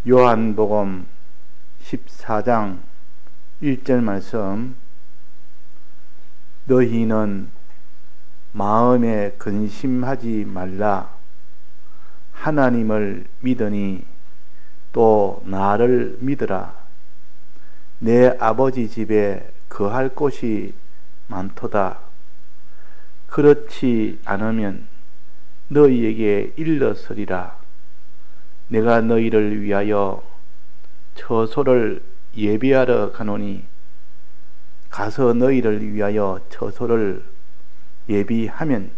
요한복음 14장 1절 말씀. 너희는 마음에 근심하지 말라. 하나님을 믿으니 또 나를 믿으라. 내 아버지 집에 거할 곳이 많도다. 그렇지 않으면 너희에게 일렀으리라. 내가 너희를 위하여 처소를 예비하러 가노니 가서 너희를 위하여 처소를 예비하면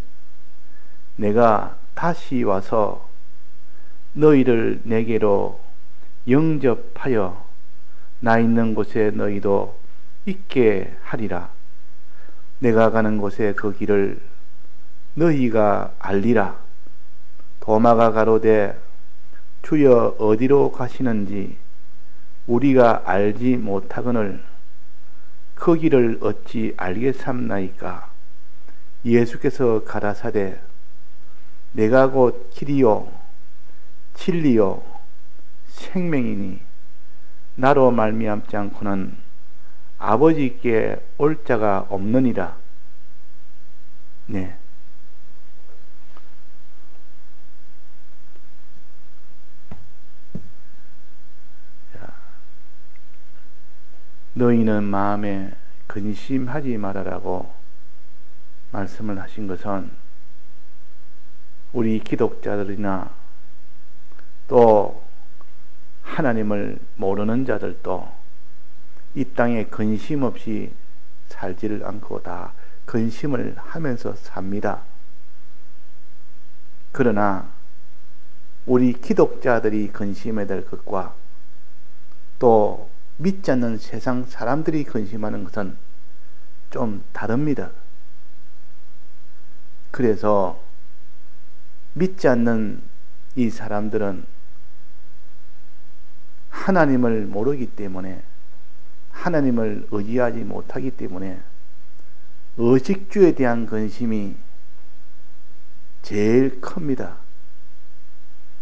내가 다시 와서 너희를 내게로 영접하여 나 있는 곳에 너희도 있게 하리라. 내가 가는 곳에 그 길을 너희가 알리라. 도마가 가로되 주여 어디로 가시는지 우리가 알지 못하거늘 그 길을 어찌 알겠삼나이까. 예수께서 가라사대 내가 곧 길이요 진리요 생명이니 나로 말미암지 않고는 아버지께 올 자가 없느니라. 네. 너희는 마음에 근심하지 말아라고 말씀을 하신 것은 우리 기독자들이나 또 하나님을 모르는 자들도 이 땅에 근심 없이 살지를 않고 다 근심을 하면서 삽니다. 그러나 우리 기독자들이 근심해야 될 것과 또 믿지 않는 세상 사람들이 근심하는 것은 좀 다릅니다. 그래서 믿지 않는 이 사람들은 하나님을 모르기 때문에 하나님을 의지하지 못하기 때문에 의식주에 대한 근심이 제일 큽니다.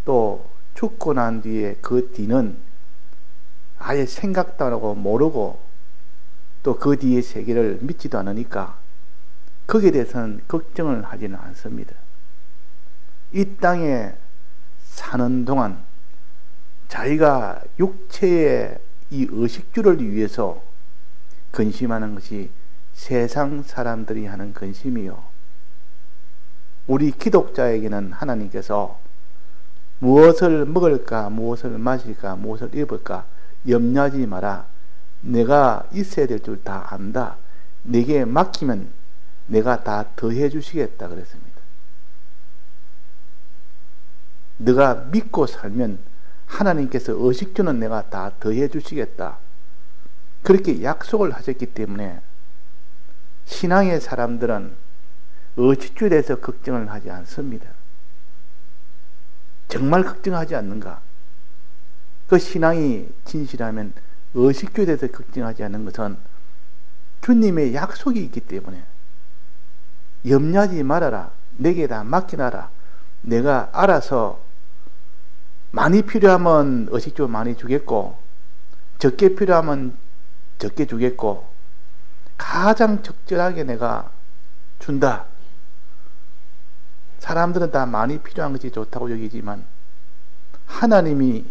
또 죽고 난 뒤에 그 뒤는 아예 생각도 안 하고 모르고 또 그 뒤의 세계를 믿지도 않으니까 거기에 대해서는 걱정을 하지는 않습니다. 이 땅에 사는 동안 자기가 육체의 이 의식주를 위해서 근심하는 것이 세상 사람들이 하는 근심이요. 우리 기독자에게는 하나님께서 무엇을 먹을까, 무엇을 마실까, 무엇을 입을까 염려하지 마라. 내가 있어야 될 줄 다 안다. 내게 맡기면 내가 다 더해 주시겠다 그랬습니다. 네가 믿고 살면 하나님께서 의식주는 내가 다 더해 주시겠다. 그렇게 약속을 하셨기 때문에 신앙의 사람들은 의식주에 대해서 걱정을 하지 않습니다. 정말 걱정하지 않는가? 그 신앙이 진실하면 의식주에 대해서 걱정하지 않는 것은 주님의 약속이 있기 때문에 염려하지 말아라. 내게 다 맡겨놔라. 내가 알아서 많이 필요하면 의식주 많이 주겠고 적게 필요하면 적게 주겠고 가장 적절하게 내가 준다. 사람들은 다 많이 필요한 것이 좋다고 여기지만 하나님이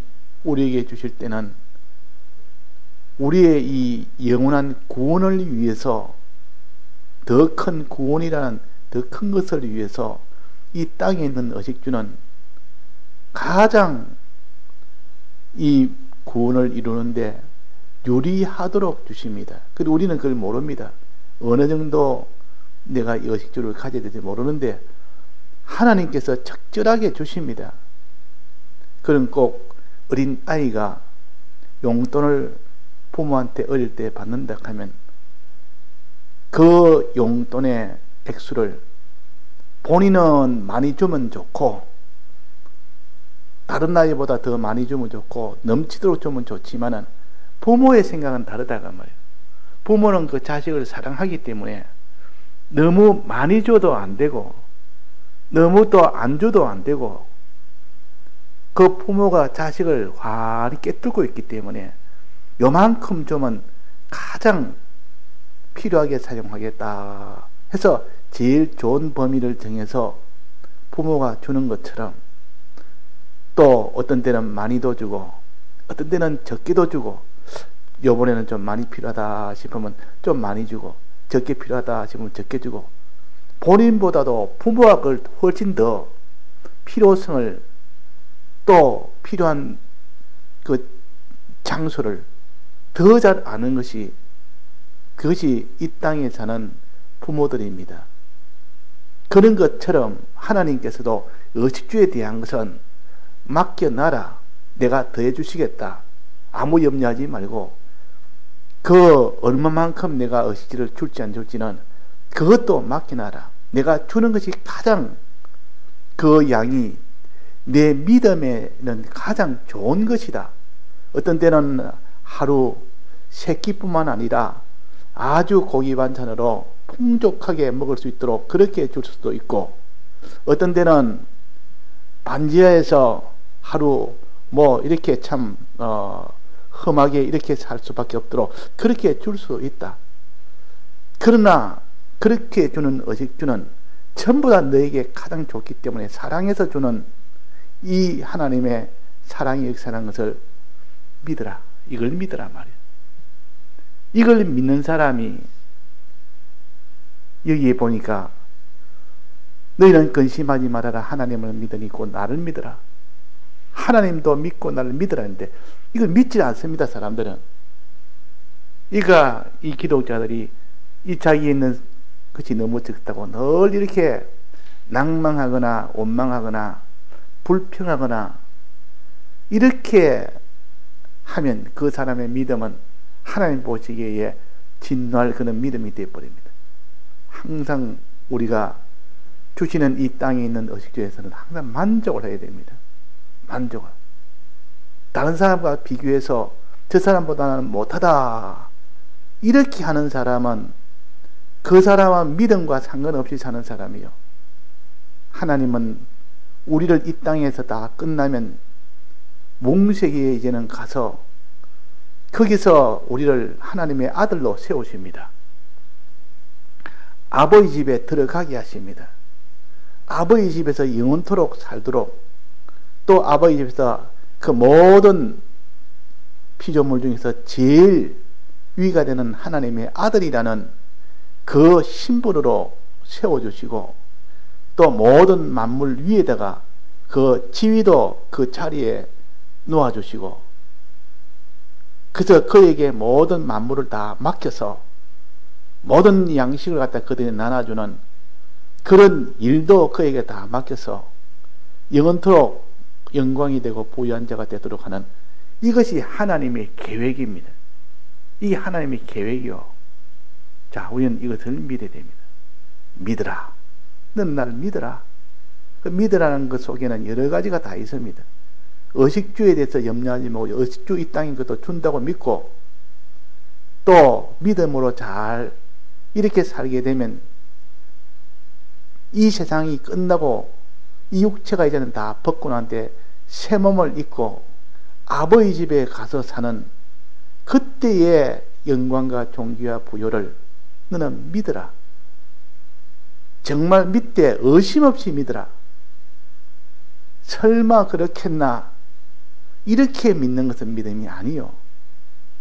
우리에게 주실 때는 우리의 이 영원한 구원을 위해서 더 큰 구원이라는 더 큰 것을 위해서 이 땅에 있는 의식주는 가장 이 구원을 이루는데 유리하도록 주십니다. 그리고 우리는 그걸 모릅니다. 어느 정도 내가 이 의식주를 가져야 될지 모르는데 하나님께서 적절하게 주십니다. 그럼 꼭 어린 아이가 용돈을 부모한테 어릴 때 받는다 하면 그 용돈의 액수를 본인은 많이 주면 좋고 다른 아이보다 더 많이 주면 좋고 넘치도록 주면 좋지만은 부모의 생각은 다르다고 말이에요. 부모는 그 자식을 사랑하기 때문에 너무 많이 줘도 안 되고 너무 또 안 줘도 안 되고 그 부모가 자식을 환히 꿰뚫고 있기 때문에 요만큼 주면 가장 필요하게 사용하겠다 해서 제일 좋은 범위를 정해서 부모가 주는 것처럼, 또 어떤 때는 많이도 주고 어떤 때는 적게도 주고, 요번에는 좀 많이 필요하다 싶으면 좀 많이 주고, 적게 필요하다 싶으면 적게 주고, 본인보다도 부모가 그걸 훨씬 더 필요성을, 또 필요한 그 장소를 더 잘 아는 것이, 그것이 이 땅에 사는 부모들입니다. 그런 것처럼 하나님께서도 의식주에 대한 것은 맡겨놔라, 내가 더해 주시겠다, 아무 염려하지 말고, 그 얼마만큼 내가 의식주를 줄지 안 줄지는 그것도 맡겨놔라, 내가 주는 것이 가장, 그 양이 내 믿음에는 가장 좋은 것이다. 어떤 때는 하루 3끼뿐만 아니라 아주 고기 반찬으로 풍족하게 먹을 수 있도록 그렇게 줄 수도 있고, 어떤 때는 반지하에서 하루 뭐 이렇게 참 험하게 이렇게 살 수밖에 없도록 그렇게 줄 수 있다. 그러나 그렇게 주는 의식주는 전부 다 너에게 가장 좋기 때문에 사랑해서 주는 이 하나님의 사랑이 역사하는 것을 믿으라. 이걸 믿으라 말이야. 이걸 믿는 사람이 여기에 보니까 너희는 근심하지 말아라, 하나님을 믿으니 곧 나를 믿으라. 하나님도 믿고 나를 믿으라 했는데 이걸 믿지 않습니다. 사람들은. 이 기독자들이 이 자기에 있는 것이 너무 적다고 늘 이렇게 낭망하거나 원망하거나 불평하거나 이렇게 하면 그 사람의 믿음은 하나님 보시기에 진노할 그런 믿음이 되어버립니다. 항상 우리가 주시는 이 땅에 있는 의식주에서는 항상 만족을 해야 됩니다. 만족을. 다른 사람과 비교해서 저 사람보다는 못하다 이렇게 하는 사람은 그 사람은 믿음과 상관없이 사는 사람이요. 하나님은 우리를 이 땅에서 다 끝나면 몽세기에 이제는 가서 거기서 우리를 하나님의 아들로 세우십니다. 아버지 집에 들어가게 하십니다. 아버지 집에서 영원토록 살도록, 또 아버지 집에서 그 모든 피조물 중에서 제일 위가 되는 하나님의 아들이라는 그 신분으로 세워주시고, 또 모든 만물 위에다가 그 지위도 그 자리에 놓아주시고, 그래서 그에게 모든 만물을 다 맡겨서 모든 양식을 갖다 그들에게 나눠주는 그런 일도 그에게 다 맡겨서 영원토록 영광이 되고 부유한 자가 되도록 하는, 이것이 하나님의 계획입니다. 이게 하나님의 계획이요. 자, 우리는 이것을 믿어야 됩니다. 믿으라. 너는 나를 믿으라. 그 믿으라는 것 속에는 여러 가지가 다 있습니다. 의식주에 대해서 염려하지 말고 의식주 이 땅인 것도 준다고 믿고, 또 믿음으로 잘 이렇게 살게 되면 이 세상이 끝나고 이 육체가 이제는 다 벗고 난 뒤에 새 몸을 입고 아버지 집에 가서 사는 그때의 영광과 존귀와 부요를 너는 믿으라. 정말 믿되 의심 없이 믿으라. 설마 그렇겠나? 이렇게 믿는 것은 믿음이 아니요.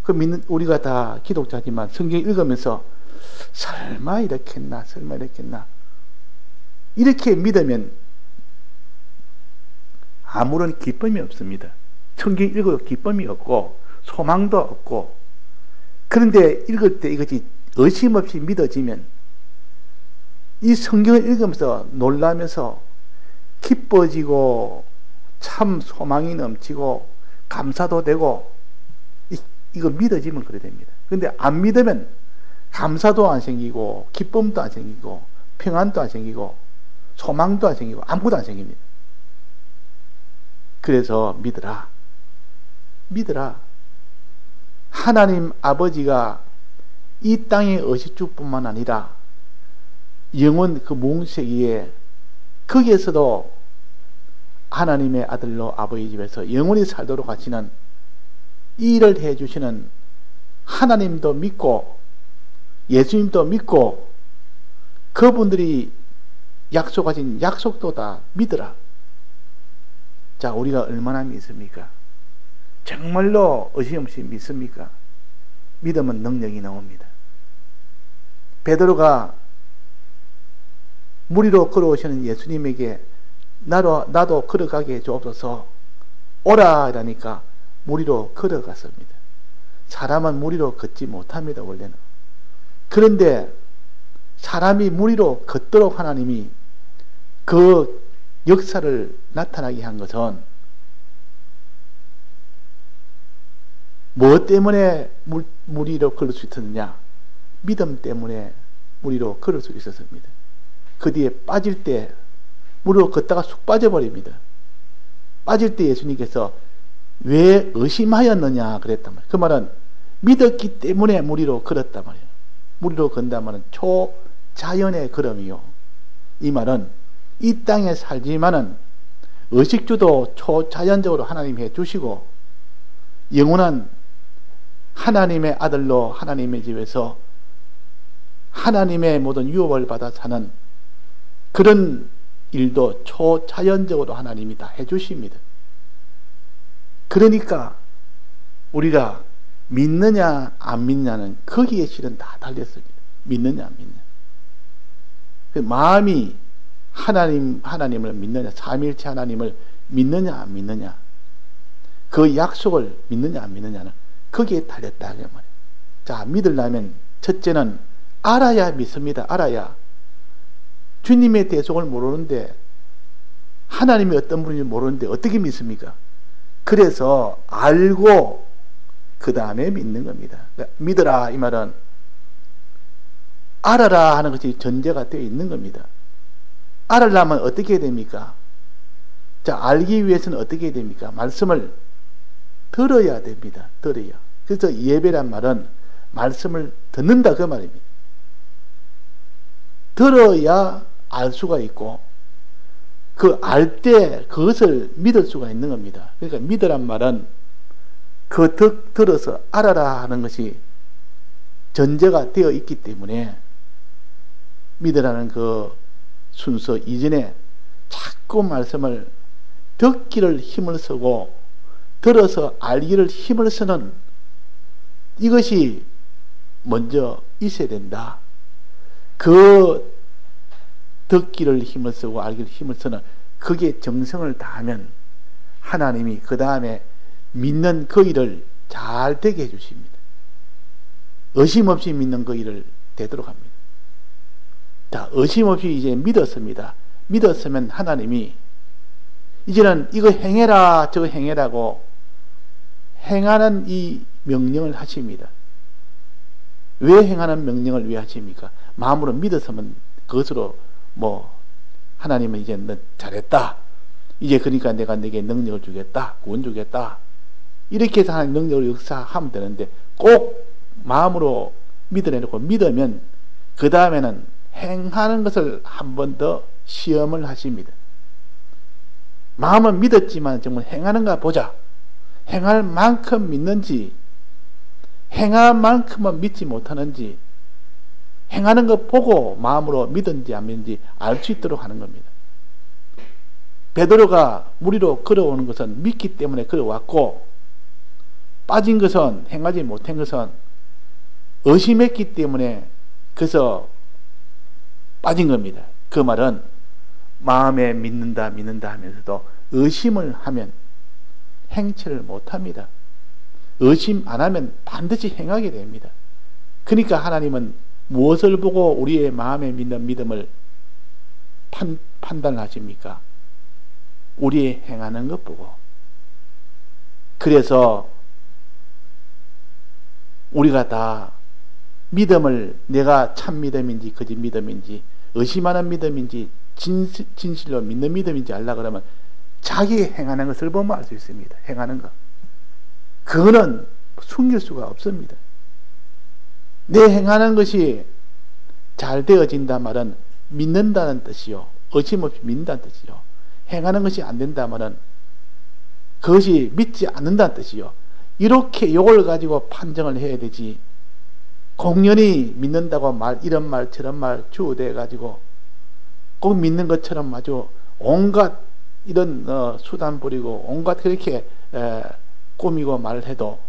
그 믿는 우리가 다 기독자지만 성경 읽으면서 설마 이렇겠나? 설마 이렇겠나? 이렇게 믿으면 아무런 기쁨이 없습니다. 성경 읽어도 기쁨이 없고 소망도 없고, 그런데 읽을 때 이것이 의심 없이 믿어지면 이 성경을 읽으면서 놀라면서 기뻐지고 참 소망이 넘치고 감사도 되고, 이거 믿어지면 그래 됩니다. 그런데 안 믿으면 감사도 안 생기고 기쁨도 안 생기고 평안도 안 생기고 소망도 안 생기고 아무것도 안 생깁니다. 그래서 믿으라. 믿으라. 하나님 아버지가 이 땅의 의식주뿐만 아니라 영원 그 몽세기에 거기에서도 하나님의 아들로 아버지 집에서 영원히 살도록 하시는 이 일을 해주시는 하나님도 믿고 예수님도 믿고 그분들이 약속하신 약속도 다 믿으라. 자, 우리가 얼마나 믿습니까? 정말로 의심 없이 믿습니까? 믿으면 능력이 나옵니다. 베드로가 물 위로 걸어오시는 예수님에게 나도 걸어가게 해주옵소서 오라 이러니까 물 위로 걸어갔습니다. 사람은 물 위로 걷지 못합니다, 원래는. 그런데 사람이 물 위로 걷도록 하나님이 그 역사를 나타나게 한 것은 무엇 때문에 물 위로 걸을 수 있었느냐? 믿음 때문에 물 위로 걸을 수 있었습니다. 그 뒤에 빠질 때 물로 걷다가 쑥 빠져버립니다. 빠질 때 예수님께서 왜 의심하였느냐 그랬단 말이에요. 그 말은 믿었기 때문에 물 위로 걸었단 말이에요. 물 위로 건다 말은 초자연의 걸음이요. 이 말은 이 땅에 살지만은 의식주도 초자연적으로 하나님이 해주시고 영원한 하나님의 아들로 하나님의 집에서 하나님의 모든 유업을 받아 사는 그런 일도 초자연적으로 하나님이 다 해주십니다. 그러니까 우리가 믿느냐 안 믿느냐는 거기에 실은 다 달렸습니다. 믿느냐 안 믿느냐. 그 마음이 하나님을 믿느냐, 삼위일체 하나님을 믿느냐 안 믿느냐, 그 약속을 믿느냐 안 믿느냐는 거기에 달렸다 그 말이에요. 자, 믿으려면 첫째는 알아야 믿습니다. 알아야. 주님의 대속을 모르는데, 하나님이 어떤 분인지 모르는데 어떻게 믿습니까? 그래서 알고 그 다음에 믿는 겁니다. 믿어라 이 말은 알아라 하는 것이 전제가 되어 있는 겁니다. 알으려면 어떻게 해야 됩니까? 자, 알기 위해서는 어떻게 해야 됩니까? 말씀을 들어야 됩니다. 들어야. 그래서 예배란 말은 말씀을 듣는다 그 말입니다. 들어야 알 수가 있고 그 알 때 그것을 믿을 수가 있는 겁니다. 그러니까 믿으란 말은 그 들어서 알아라 하는 것이 전제가 되어 있기 때문에 믿으라는 그 순서 이전에 자꾸 말씀을 듣기를 힘을 쓰고 들어서 알기를 힘을 쓰는 이것이 먼저 있어야 된다. 그 듣기를 힘을 쓰고 알기를 힘을 쓰는 그게 정성을 다하면 하나님이 그 다음에 믿는 그 일을 잘 되게 해주십니다. 의심 없이 믿는 그 일을 되도록 합니다. 자, 의심 없이 이제 믿었습니다. 믿었으면 하나님이 이제는 이거 행해라 저거 행해라고 행하는 이 명령을 하십니다. 왜 행하는 명령을 왜 하십니까? 마음으로 믿었으면 그것으로 하나님은 이제 너 잘했다. 이제 그러니까 내가 네게 능력을 주겠다. 구원 주겠다. 이렇게 해서 하나님 능력을 역사하면 되는데 꼭 마음으로 믿어내놓고 믿으면 그 다음에는 행하는 것을 한 번 더 시험을 하십니다. 마음은 믿었지만 정말 행하는가 보자. 행할 만큼 믿는지 행할 만큼은 믿지 못하는지 행하는 거 보고 마음으로 믿은지 안 믿는지 알 수 있도록 하는 겁니다. 베드로가 물 위로 걸어오는 것은 믿기 때문에 걸어왔고 빠진 것은 행하지 못한 것은 의심했기 때문에 그래서 빠진 겁니다. 그 말은 마음에 믿는다 하면서도 의심을 하면 행체를 못합니다. 의심 안 하면 반드시 행하게 됩니다. 그러니까 하나님은 무엇을 보고 우리의 마음에 믿는 믿음을 판단하십니까? 우리의 행하는 것 보고. 그래서 우리가 다 믿음을 내가 참 믿음인지 거짓 믿음인지 의심하는 믿음인지 진실로 믿는 믿음인지 알라 그러면 자기 행하는 것을 보면 알 수 있습니다. 행하는 것. 그거는 숨길 수가 없습니다. 내 행하는 것이 잘 되어진다 말은 믿는다는 뜻이요. 의심 없이 믿는다는 뜻이요. 행하는 것이 안 된다면은 그것이 믿지 않는다는 뜻이요. 이렇게 요걸 가지고 판정을 해야 되지. 공연히 믿는다고 이런 말 저런 말 주어대 가지고 꼭 믿는 것처럼 아주 온갖 이런 수단 부리고 온갖 그렇게 꾸미고 말을 해도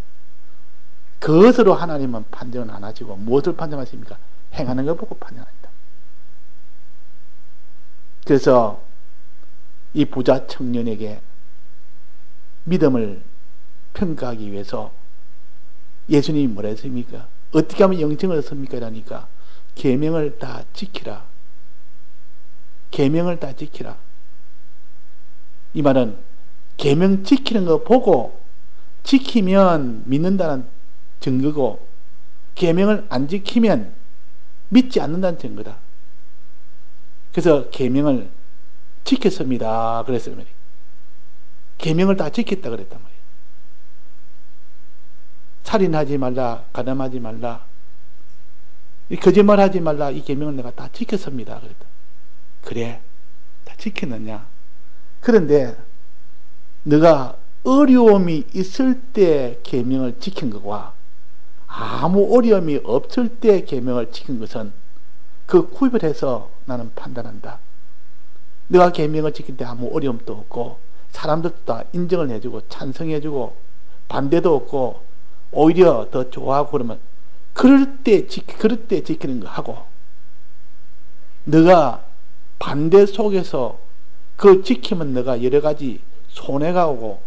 그것으로 하나님은 판정을 안 하시고 무엇을 판정하십니까? 행하는 것 보고 판정합니다. 그래서 이 부자 청년에게 믿음을 평가하기 위해서 예수님이 뭐라 했습니까? 어떻게 하면 영생을 얻습니까? 이러니까 계명을 다 지키라. 계명을 다 지키라. 이 말은 계명 지키는 거 보고 지키면 믿는다는 증거고 계명을 안 지키면 믿지 않는다는 증거다. 그래서 계명을 지켰습니다. 그랬어요. 계명을 다 지켰다 그랬단 말이에요. 살인하지 말라, 가늠하지 말라, 거짓말하지 말라, 이 계명을 내가 다 지켰습니다. 그랬다. 그래, 다 지켰느냐? 그런데 너가 어려움이 있을 때 계명을 지킨 것과 아무 어려움이 없을 때 계명을 지킨 것은 그 구별해서 나는 판단한다. 너가 계명을 지킬 때 아무 어려움도 없고 사람들도 다 인정을 해주고 찬성해주고 반대도 없고 오히려 더 좋아하고 그러면 그럴 때 지키는 거 하고, 너가 반대 속에서 그걸 지키면 너가 여러 가지 손해가 오고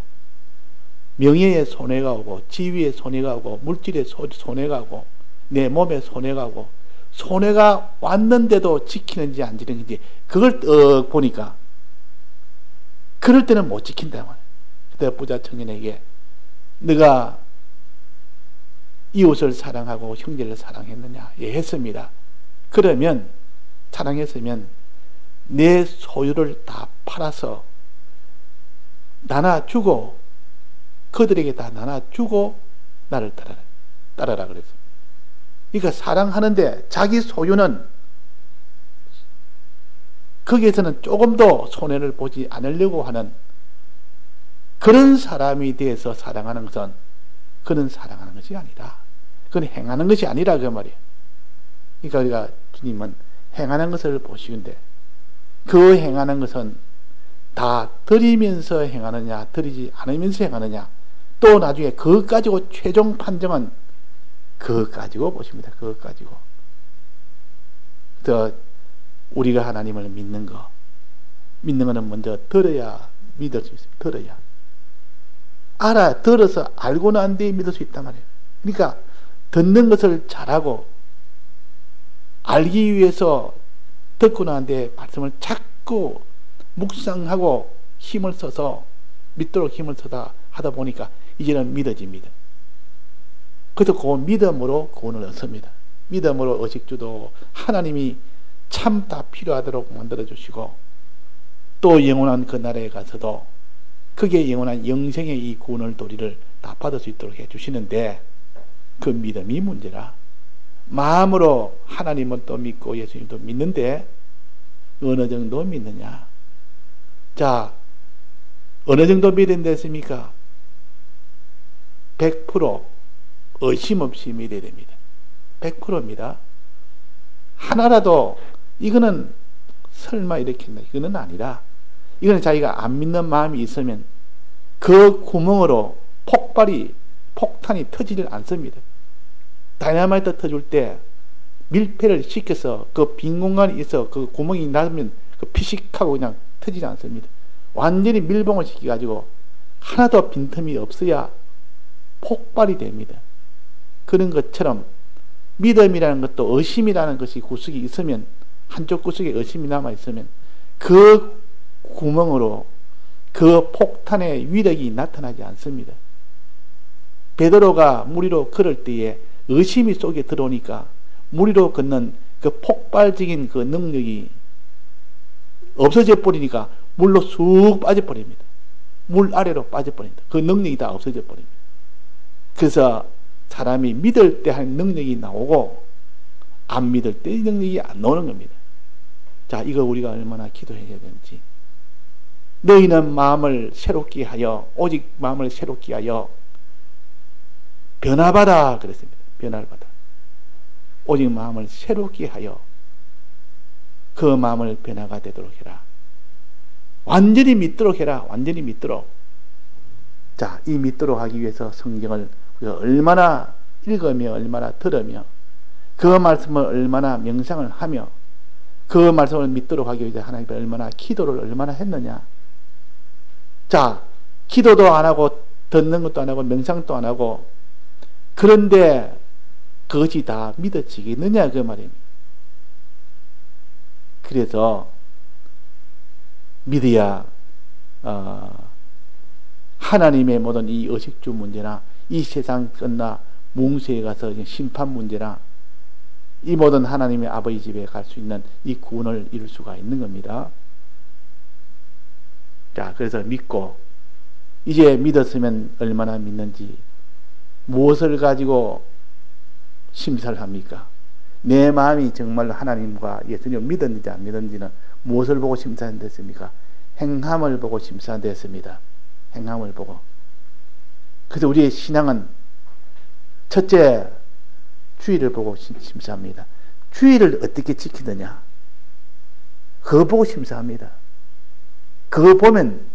명예에 손해가 오고 지위에 손해가 오고 물질에 손해가 오고 내 몸에 손해가 오고 손해가 왔는데도 지키는지 안 지키는지 그걸 보니까 그럴 때는 못 지킨다 말이야. 그때 부자 청년에게 네가 이웃을 사랑하고 형제를 사랑했느냐? 예, 했습니다. 그러면 사랑했으면 내 소유를 다 팔아서 나눠주고 그들에게 다 나눠주고 나를 따라라 그랬습니다. 그러니까 사랑하는데 자기 소유는 거기에서는 조금도 손해를 보지 않으려고 하는 그런 사람이 되어서 사랑하는 것은 그는 사랑하는 것이 아니다. 그건 행하는 것이 아니라 그 말이에요. 그러니까 우리가 주님은 행하는 것을 보시는데 그 행하는 것은 다 드리면서 행하느냐 드리지 않으면서 행하느냐, 또 나중에 그것 가지고 최종 판정은 그것 가지고 보십니다. 그것 가지고. 또 우리가 하나님을 믿는 거는 먼저 들어야 믿을 수 있습니다. 들어야. 들어서 알고 난 뒤에 믿을 수 있단 말이에요. 그러니까 듣는 것을 잘하고 알기 위해서 듣고 난 뒤에 말씀을 자꾸 묵상하고 힘을 써서 믿도록 힘을 써다 하다 보니까 이제는 믿어집니다. 그래서 그 믿음으로 구원을 얻습니다. 믿음으로 의식주도 하나님이 참 다 필요하도록 만들어주시고 또 영원한 그 나라에 가서도 그게 영원한 영생의 이 구원을 도리를 다 받을 수 있도록 해주시는데 그 믿음이 문제라. 마음으로 하나님은 또 믿고 예수님도 믿는데 어느 정도 믿느냐? 자, 어느 정도 믿음이 됐습니까? 100% 의심 없이 믿어야 됩니다. 100%입니다. 하나라도 이거는 설마 이렇게 했나? 이거는 아니라 이거는 자기가 안 믿는 마음이 있으면 그 구멍으로 폭탄이 터지질 않습니다. 다이나마이트 터질 때 밀폐를 시켜서 그 빈 공간이 있어 그 구멍이 나면 그 피식하고 그냥 터지지 않습니다. 완전히 밀봉을 시켜가지고 하나도 빈틈이 없어야 폭발이 됩니다. 그런 것처럼 믿음이라는 것도 의심이라는 것이 구석이 있으면, 한쪽 구석에 의심이 남아있으면 그 구멍으로 그 폭탄의 위력이 나타나지 않습니다. 베드로가 물 위로 걸을 때에 의심이 속에 들어오니까 물 위로 걷는 그 폭발적인 그 능력이 없어져 버리니까 물로 쑥 빠져버립니다. 물 아래로 빠져버립니다. 그 능력이 다 없어져 버립니다. 그래서 사람이 믿을 때 할 능력이 나오고 안 믿을 때 능력이 안 나오는 겁니다. 자, 이거 우리가 얼마나 기도해야 되는지. 너희는 마음을 새롭게 하여 오직 마음을 새롭게 하여 변화받아 그랬습니다. 변화를 받아. 오직 마음을 새롭게 하여 그 마음을 변화가 되도록 해라. 완전히 믿도록 해라. 완전히 믿도록. 자, 이 믿도록 하기 위해서 성경을 우리가 얼마나 읽으며 얼마나 들으며 그 말씀을 얼마나 명상을 하며 그 말씀을 믿도록 하기 위해서 하나님께 얼마나 기도를 얼마나 했느냐. 자, 기도도 안 하고 듣는 것도 안 하고 명상도 안 하고 그런데 그것이 다 믿어지겠느냐 그 말입니다. 그래서 믿어야 하나님의 모든 이 의식주 문제나 이 세상 끝나 몽세에 가서 심판 문제나 이 모든 하나님의 아버지 집에 갈 수 있는 이 구원을 이룰 수가 있는 겁니다. 자, 그래서 믿고 이제 믿었으면 얼마나 믿는지 무엇을 가지고 심사를 합니까? 내 마음이 정말 하나님과 예수님을 믿었는지 안 믿었는지는 무엇을 보고 심사됐습니까? 행함을 보고 심사됐습니다. 행함을 보고. 그래서 우리의 신앙은 첫째 주의를 보고 심사합니다. 주의를 어떻게 지키느냐 그거 보고 심사합니다. 그거 보면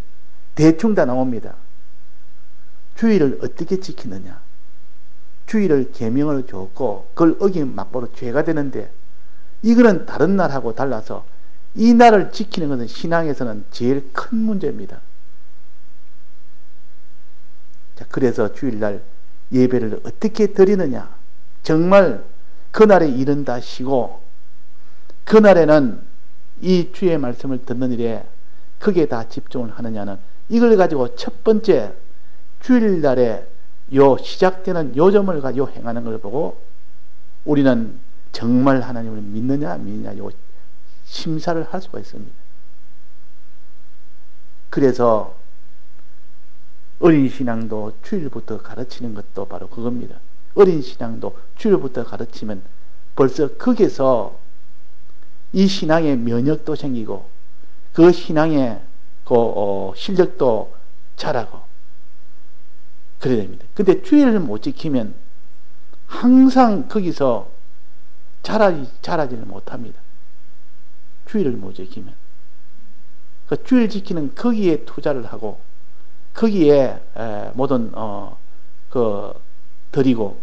대충 다 나옵니다. 주의를 어떻게 지키느냐 주의를 계명을 줬고 그걸 어기면 막바로 죄가 되는데 이거는 다른 날하고 달라서 이 날을 지키는 것은 신앙에서는 제일 큰 문제입니다. 자, 그래서 주일날 예배를 어떻게 드리느냐 정말 그날에 일은 다 쉬고 그날에는 이 주의 말씀을 듣는 일에 크게 다 집중을 하느냐는 이걸 가지고 첫 번째 주일날에 요 시작되는 요점을 가지고 행하는 걸 보고 우리는 정말 하나님을 믿느냐 안 믿느냐 요 심사를 할 수가 있습니다. 그래서 어린 신앙도 주일부터 가르치는 것도 바로 그겁니다. 어린 신앙도 주일부터 가르치면 벌써 거기서 이 신앙의 면역도 생기고 그 신앙의 실력도 자라고 그래야 됩니다. 근데 주일을 못 지키면 항상 거기서 자라지를 못합니다. 주일을 못 지키면. 그 주일 지키는 거기에 투자를 하고 거기에 모든 드리고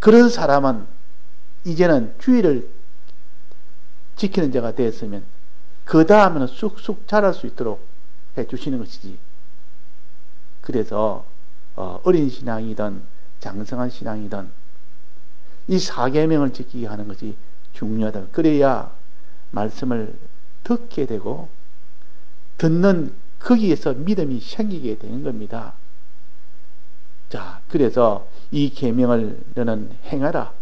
그런 사람은 이제는 주일을 지키는 자가 되었으면 그 다음에는 쑥쑥 자랄 수 있도록 해주시는 것이지. 그래서 어린 신앙이든 장성한 신앙이든 이 사계명을 지키게 하는 것이 중요하다. 그래야 말씀을 듣게 되고 듣는 거기에서 믿음이 생기게 되는 겁니다. 자, 그래서 이 계명을 너는 행하라.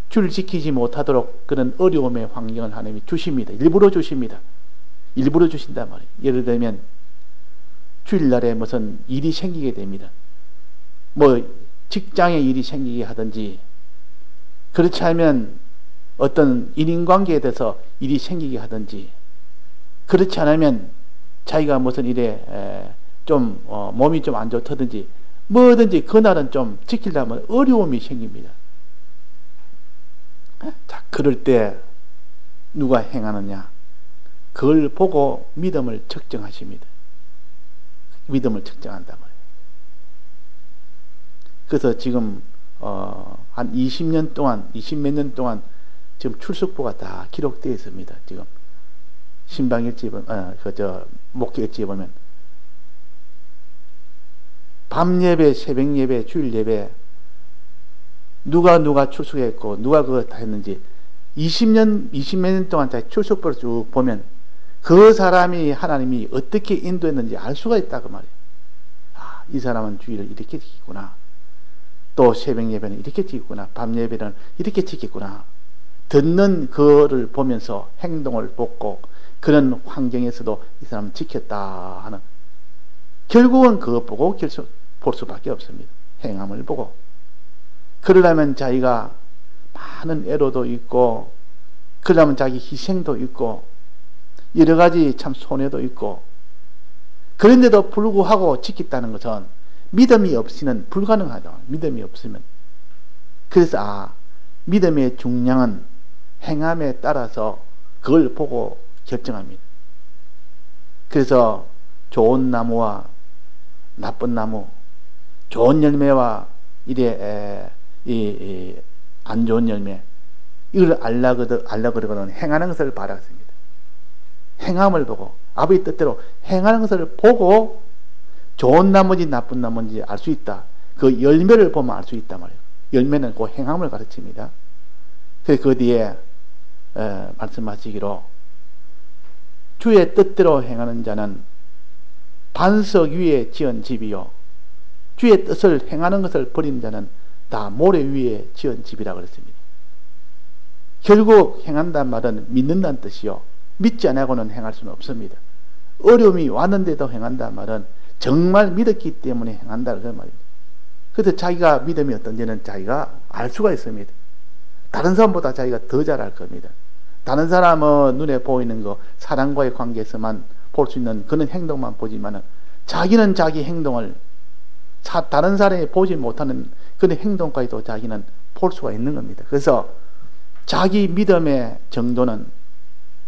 줄 지키지 못하도록 그런 어려움의 환경을 하나님이 주십니다. 일부러 주십니다. 일부러 주신단 말이에요. 예를 들면 주일날에 무슨 일이 생기게 됩니다. 뭐 직장에 일이 생기게 하든지 그렇지 않으면 어떤 인인관계에 대해서 일이 생기게 하든지 그렇지 않으면 자기가 무슨 일에 좀 몸이 좀 안 좋다든지 뭐든지 그날은 좀 지키려면 어려움이 생깁니다. 자, 그럴 때 누가 행하느냐 그걸 보고 믿음을 측정하십니다. 믿음을 측정한단 말이에요. 그래서 지금 한 20년 동안 20몇 년 동안 지금 출석부가 다 기록되어 있습니다. 지금 신방일지에 보면 목회일지에 보면 밤 예배, 새벽 예배, 주일 예배 누가 출석했고 누가 그거 다 했는지 20몇 년 동안 다 출석부를 쭉 보면 그 사람이 하나님이 어떻게 인도했는지 알 수가 있다 그 말이에요. 아, 이 사람은 주일을 이렇게 지키구나. 또 새벽 예배는 이렇게 지키구나. 밤 예배는 이렇게 지키구나. 듣는 그거를 보면서 행동을 보고 그런 환경에서도 이 사람은 지켰다 하는 결국은 그거 보고 볼 수밖에 없습니다. 행함을 보고. 그러려면 자기가 많은 애로도 있고 그러려면 자기 희생도 있고 여러 가지 참 손해도 있고 그런데도 불구하고 지켰다는 것은 믿음이 없이는 불가능하죠. 믿음이 없으면. 그래서 믿음의 중량은 행함에 따라서 그걸 보고 결정합니다. 그래서 좋은 나무와 나쁜 나무, 좋은 열매와 안 좋은 열매, 이걸 알려거든 행하는 것을 바라습니다. 행함을 보고, 아버지 뜻대로 행하는 것을 보고 좋은 나무인지 나쁜 나무인지 알 수 있다. 그 열매를 보면 알 수 있단 말이에요. 열매는 그 행함을 가르칩니다. 그래서 그 뒤에 말씀하시기로 주의 뜻대로 행하는 자는 반석 위에 지은 집이요 주의 뜻을 행하는 것을 버리는 자는 다 모래 위에 지은 집이라 그랬습니다. 결국 행한다는 말은 믿는다는 뜻이요 믿지 않고는 행할 수는 없습니다. 어려움이 왔는데도 행한다는 말은 정말 믿었기 때문에 행한다는 그 말입니다. 그래서 자기가 믿음이 어떤지는 자기가 알 수가 있습니다. 다른 사람보다 자기가 더 잘 알 겁니다. 다른 사람은 눈에 보이는 거, 사람과의 관계에서만 볼 수 있는 그런 행동만 보지만은 자기는 자기 행동을 다른 사람이 보지 못하는 그런 행동까지도 자기는 볼 수가 있는 겁니다. 그래서 자기 믿음의 정도는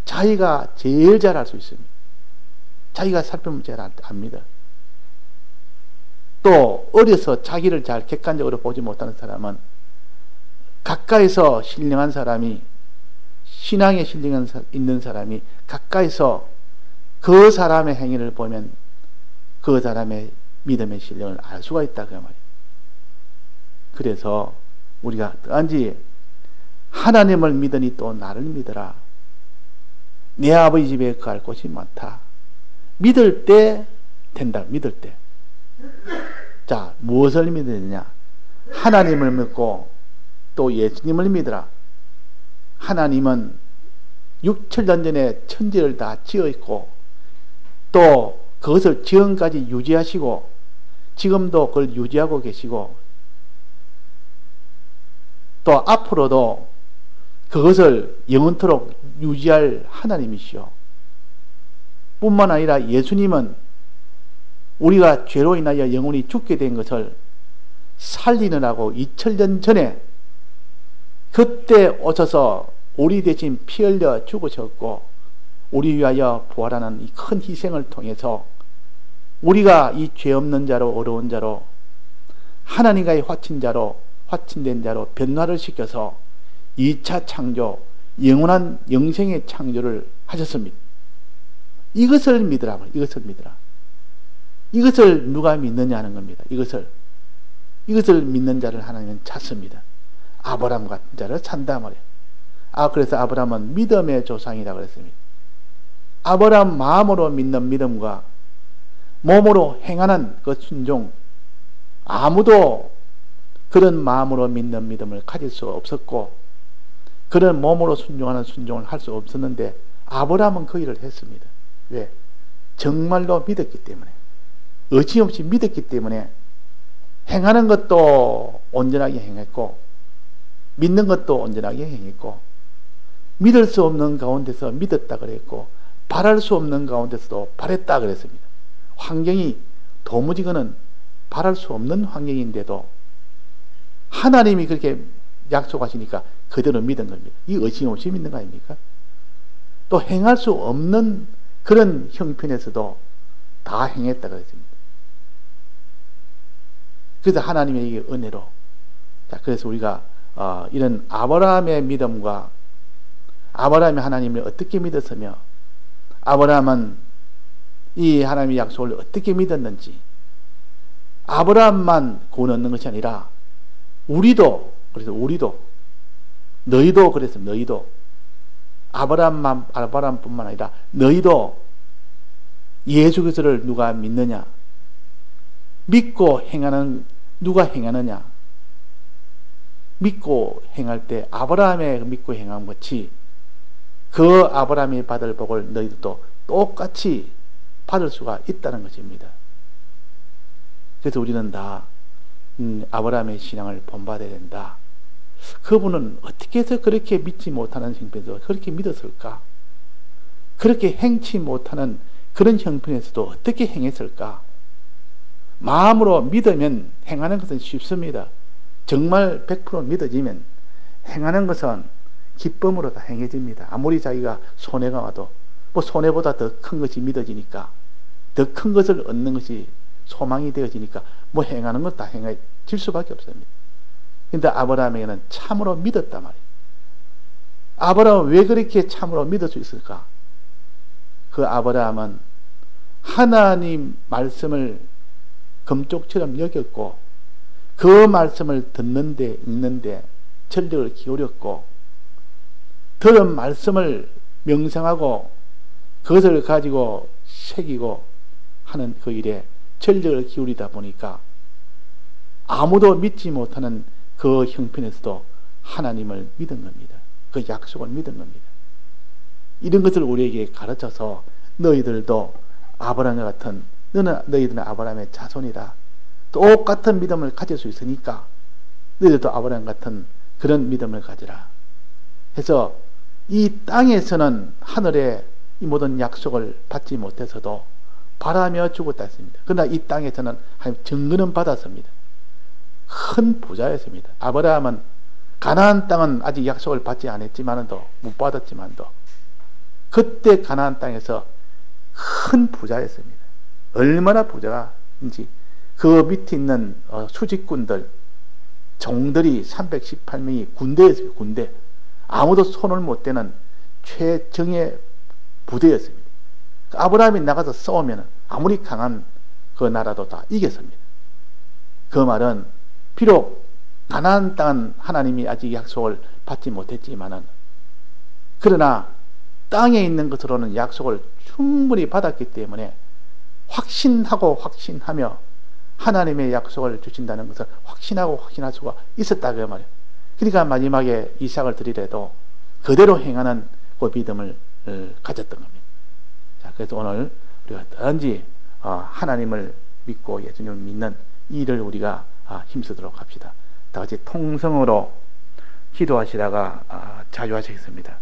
자기가 제일 잘 알 수 있습니다. 자기가 살펴보면 제일 압니다. 또 어려서 자기를 잘 객관적으로 보지 못하는 사람은 가까이서 신령한 사람이, 신앙에 신령 있는 사람이 가까이서 그 사람의 행위를 보면 그 사람의 믿음의 신령을 알 수가 있다 그 말이에요. 그래서 우리가 단지 하나님을 믿으니 또 나를 믿어라. 내 아버지 집에 갈 곳이 많다. 믿을 때 된다. 믿을 때. 자, 무엇을 믿느냐? 하나님을 믿고 또 예수님을 믿으라. 하나님은 6,000년 전에 천지를 다 지어 있고 또 그것을 지금까지 유지하시고 지금도 그걸 유지하고 계시고 또 앞으로도 그것을 영원토록 유지할 하나님이시오. 뿐만 아니라 예수님은 우리가 죄로 인하여 영혼이 죽게 된 것을 살리느라고 2000년 전에 그때 오셔서 우리 대신 피 흘려 죽으셨고 우리 위하여 부활하는 이 큰 희생을 통해서 우리가 이 죄 없는 자로 어려운 자로 하나님과의 화친된 자로 변화를 시켜서 2차 창조, 영원한 영생의 창조를 하셨습니다. 이것을 믿으라. 이것을 믿으라. 이것을 누가 믿느냐 하는 겁니다. 이것을 믿는 자를 하나님은 찾습니다. 아브라함 같은 자를 찾는다 말이에요. 그래서 아브라함은 믿음의 조상이라고 그랬습니다. 아브라함 마음으로 믿는 믿음과 몸으로 행하는 그 순종, 아무도 그런 마음으로 믿는 믿음을 가질 수 없었고 그런 몸으로 순종하는 순종을 할 수 없었는데 아브라함은 그 일을 했습니다. 왜? 정말로 믿었기 때문에, 의심 없이 믿었기 때문에 행하는 것도 온전하게 행했고 믿는 것도 온전하게 행했고 믿을 수 없는 가운데서 믿었다 그랬고 바랄 수 없는 가운데서도 바랬다 그랬습니다. 환경이 도무지 그는 바랄 수 없는 환경인데도 하나님이 그렇게 약속하시니까 그대로 믿은 겁니다. 이 의심 없이 믿는 거 아닙니까? 또 행할 수 없는 그런 형편에서도 다 행했다 그랬습니다. 그래서 하나님의 이 은혜로, 그래서 우리가 이런 아브라함의 믿음과 아브라함이 하나님을 어떻게 믿었으며 아브라함은 이 하나님의 약속을 어떻게 믿었는지, 아브라함만 구원 얻는 것이 아니라 우리도, 그래서 우리도, 너희도 그랬습니다. 너희도 아브라함뿐만 아니라 너희도 예수 그리스도를 누가 믿느냐, 믿고 행하는 누가 행하느냐, 믿고 행할 때 아브라함의 믿고 행한 것이 그 아브라함이 받을 복을 너희도 똑같이 받을 수가 있다는 것입니다. 그래서 우리는 다 아브라함의 신앙을 본받아야 된다. 그분은 어떻게 해서 그렇게 믿지 못하는 형편에서 그렇게 믿었을까? 그렇게 행치 못하는 그런 형편에서도 어떻게 행했을까? 마음으로 믿으면 행하는 것은 쉽습니다. 정말 100% 믿어지면 행하는 것은 기쁨으로 다 행해집니다. 아무리 자기가 손해가 와도 뭐 손해보다 더 큰 것이 믿어지니까, 더 큰 것을 얻는 것이 소망이 되어지니까 뭐 행하는 것 다 행해질 수밖에 없습니다. 근데 아브라함에게는 참으로 믿었단 말이에요. 아브라함은 왜 그렇게 참으로 믿을 수 있을까? 그 아브라함은 하나님 말씀을 금쪽처럼 여겼고, 그 말씀을 듣는데 읽는데 전력을 기울였고, 들은 말씀을 명상하고 그것을 가지고 새기고 하는 그 일에 전력을 기울이다 보니까 아무도 믿지 못하는 그 형편에서도 하나님을 믿은 겁니다. 그 약속을 믿은 겁니다. 이런 것을 우리에게 가르쳐서 너희들도 아브라함과 같은, 너희들은 아브라함의 자손이다, 똑같은 믿음을 가질 수 있으니까 너희들도 아브라함 같은 그런 믿음을 가지라 해서, 이 땅에서는 하늘의 이 모든 약속을 받지 못해서도 바라며 죽었다 했습니다. 그러나 이 땅에서는 증거는 받았습니다. 큰 부자였습니다. 아브라함은 가나안 땅은 아직 약속을 받지 않았지만도, 못 받았지만도 그때 가나안 땅에서 큰 부자였습니다. 얼마나 부자인지 그 밑에 있는 수직군들, 종들이 318명이 군대였습니다. 군대. 아무도 손을 못 대는 최정예 부대였습니다. 아브라함이 나가서 싸우면 아무리 강한 그 나라도 다 이겼습니다. 그 말은 비록 가나안 땅은 하나님이 아직 약속을 받지 못했지만은, 그러나 땅에 있는 것으로는 약속을 충분히 받았기 때문에 확신하고 확신하며 하나님의 약속을 주신다는 것을 확신하고 확신할 수가 있었다 그 말이에요. 그러니까 마지막에 이삭을 드리래도 그대로 행하는 그 믿음을 가졌던 겁니다. 자, 그래서 오늘 우리가 언제 하나님을 믿고 예수님을 믿는 이 일을 우리가 힘쓰도록 합시다. 다 같이 통성으로 기도하시다가 자유하시겠습니다.